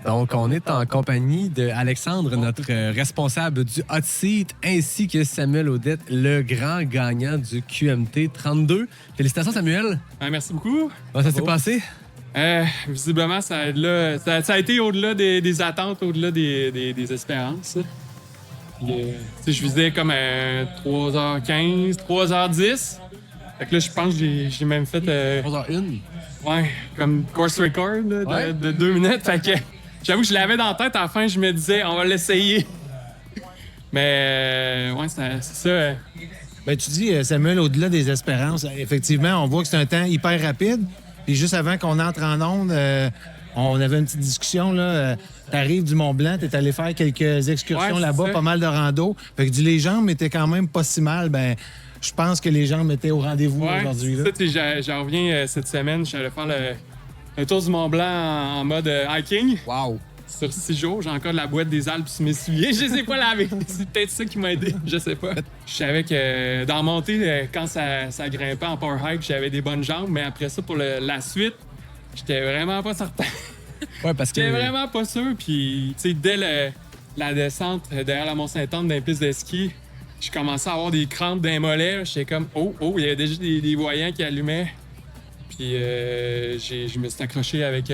Donc, on est en compagnie d'Alexandre, notre responsable du hot seat, ainsi que Samuel Audette, le grand gagnant du QMT 32. Félicitations, Samuel. Merci beaucoup. Comment ça s'est passé? Visiblement, ça a été au-delà des attentes, au-delà des espérances. Je visais comme 3h15, 3h10. Fait que là, je pense que j'ai même fait... 3h01. Ouais, comme course record là, de 2 minutes. Fait que j'avoue que je l'avais dans la tête. À la fin, je me disais, on va l'essayer. Mais ouais, c'est ça. Ben, tu dis, Samuel, au-delà des espérances, effectivement, on voit que c'est un temps hyper rapide. Puis juste avant qu'on entre en onde, on avait une petite discussion. Tu arrives du Mont-Blanc, tu es allé faire quelques excursions là-bas, pas mal de rando. Fait que les jambes étaient quand même pas si mal. Ben, je pense que les jambes étaient au rendez-vous aujourd'hui. J'en reviens cette semaine. Je suis allé faire le tour du Mont-Blanc en mode hiking. Wow! Sur 6 jours, j'ai encore de la boîte des Alpes sur mes souliers. Je les ai pas lavés. C'est peut-être ça qui m'a aidé. Je sais pas. Je savais que dans la montée, quand ça grimpait en power hike, j'avais des bonnes jambes. Mais après ça, pour la suite, j'étais vraiment pas certain. Ouais, parce que... J'étais vraiment pas sûr. Puis, tu sais, dès la descente derrière la Mont-Saint-Anne dans les pistes de ski, je commençais à avoir des crampes dans les mollets. J'étais comme, oh, il y avait déjà des voyants qui allumaient. Puis, je me suis accroché avec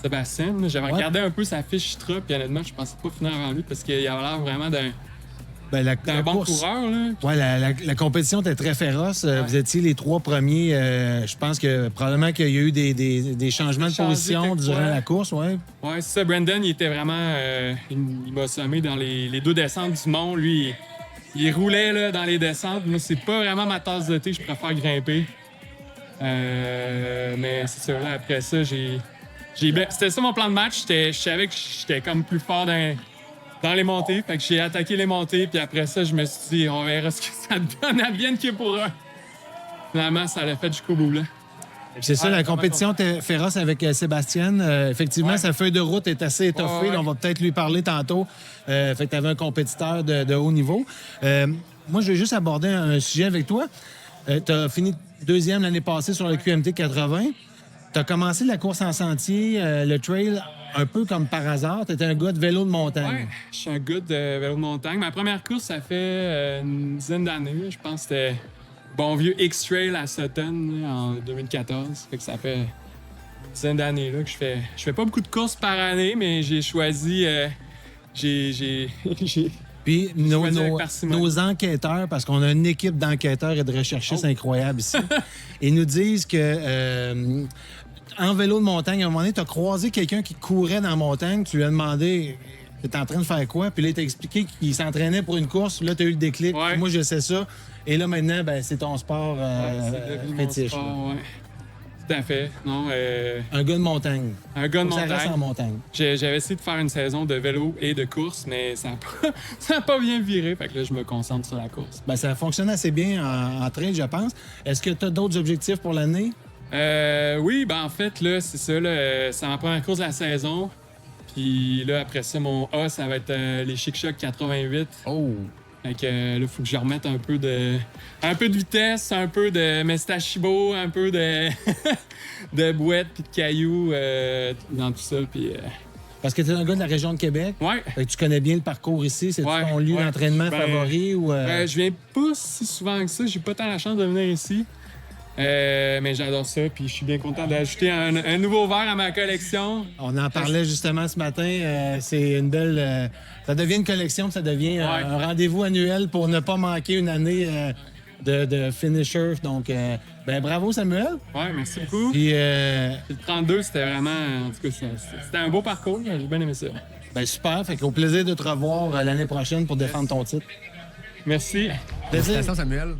Sébastien. J'avais regardé un peu sa fiche Strava, puis honnêtement, je pensais pas finir avant lui parce qu'il avait l'air vraiment d'un bon coureur. Là. Ouais, la compétition était très féroce. Vous étiez les 3 premiers. Je pense que probablement qu'il y a eu des changements de position durant la course. Ouais, c'est ça. Brandon, il était vraiment... il m'a sommé dans les 2 descentes du mont. Lui, il roulait là, dans les descentes. Moi, c'est pas vraiment ma tasse de thé. Je préfère grimper. Mais c'est sûr, là, après ça, c'était ça mon plan de match. Je savais que j'étais comme plus fort dans les montées. Fait que j'ai attaqué les montées. Puis après ça, je me suis dit, on verra ce que ça donne à bien qui pour un. Finalement, ça l'a fait jusqu'au bout, là. C'est ça, la compétition était féroce avec Sébastien. Effectivement, sa feuille de route est assez étoffée. On va peut-être lui parler tantôt. Fait que tu avais un compétiteur de haut niveau. Moi, je vais juste aborder un sujet avec toi. Tu as fini 2e l'année passée sur le QMT 80. Tu as commencé la course en sentier, le trail, un peu comme par hasard. Tu étais un gars de vélo de montagne. Oui, je suis un gars de vélo de montagne. Ma première course, ça fait une dizaine d'années. Je pense que c'était bon vieux X-Trail à Sutton là, en 2014. Fait que ça fait une dizaine d'années là, que je fais pas beaucoup de courses par année, mais j'ai choisi... Puis nos enquêteurs, parce qu'on a une équipe d'enquêteurs et de recherchistes incroyables ici, ils nous disent que en vélo de montagne, à un moment donné, tu as croisé quelqu'un qui courait dans la montagne, tu lui as demandé « T'es en train de faire quoi? » Puis là, il t'a expliqué qu'il s'entraînait pour une course. Là, tu as eu le déclic. Ouais. Moi, je sais ça. Et là, maintenant, ben, c'est ton sport fétiche. Tout à fait. Non, un gars de montagne. Un gars de montagne. Ça reste en montagne. J'avais essayé de faire une saison de vélo et de course, mais ça n'a pas bien viré. Fait que là, je me concentre sur la course. Ben, ça fonctionne assez bien en trail, je pense. Est-ce que tu as d'autres objectifs pour l'année? Oui, ben en fait, là, c'est ça. C'est ma première course de la saison. Puis là, après ça, mon A, ça va être les Chic Choc 88. Oh! Fait que là, il faut que je remette un peu de vitesse, un peu de Mestachibo, un peu de de bouettes puis de cailloux dans tout ça. Puis, Parce que tu es un gars de la région de Québec. Ouais. Fait que tu connais bien le parcours ici. C'est ton lieu d'entraînement favori? Ou je viens pas si souvent que ça. J'ai pas tant la chance de venir ici. Mais j'adore ça, puis je suis bien content d'ajouter un nouveau verre à ma collection. On en parlait justement ce matin. C'est une belle... ça devient une collection, ça devient un rendez-vous annuel pour ne pas manquer une année de finisher. Donc, bravo Samuel. Oui, merci beaucoup. Puis, le 32, c'était vraiment... En tout cas, c'était un beau parcours. J'ai bien aimé ça. Ben super. Fait qu'au plaisir de te revoir l'année prochaine pour défendre ton titre. Merci. Félicitations, Samuel.